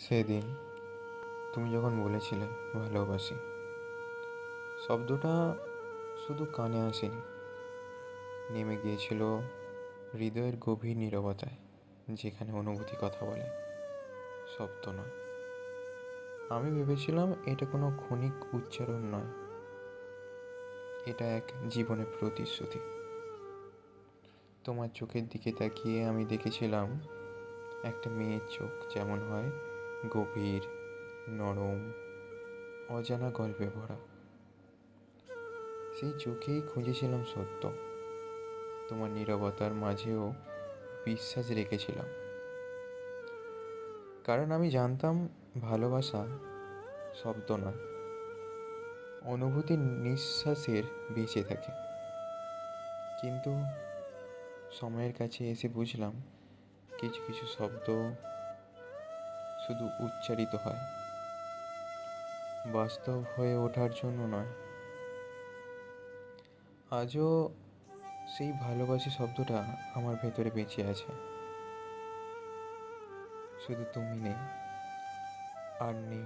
সেদিন তুমি যখন বলেছিলে ভালোবাসি, শব্দটা শুধু কানে আসেনি, নেমে গিয়েছিল হৃদয়ের গভীর নীরবতায়, যেখানে অনুভূতি কথা বলে, শব্দ নয়। আমি ভেবেছিলাম এটা কোনো ক্ষণিক উচ্চারণ নয়, এটা এক জীবনের প্রতিশ্রুতি। তোমার চোখের দিকে তাকিয়ে আমি দেখেছিলাম একটা মেয়ের চোখ যেমন হয়, গভীর, নরম, অজানা গল্পে ভরা। সেই চোখেই খুঁজেছিলাম সত্য। তোমার নীরবতার মাঝেও বিশ্বাস রেখেছিলাম, কারণ আমি জানতাম ভালোবাসা শব্দ নয়, অনুভূতির নিঃশ্বাসের বেঁচে থাকে। কিন্তু সময়ের কাছে এসে বুঝলাম, কিছু কিছু শব্দ শুধু উচ্চারিত হয়, বাস্তব হয়ে ওঠার জন্য নয়। আজও সেই ভালোবাসি শব্দটা আমার ভেতরে বেঁচে আছে। শুধু তুমি নেই, আর নেই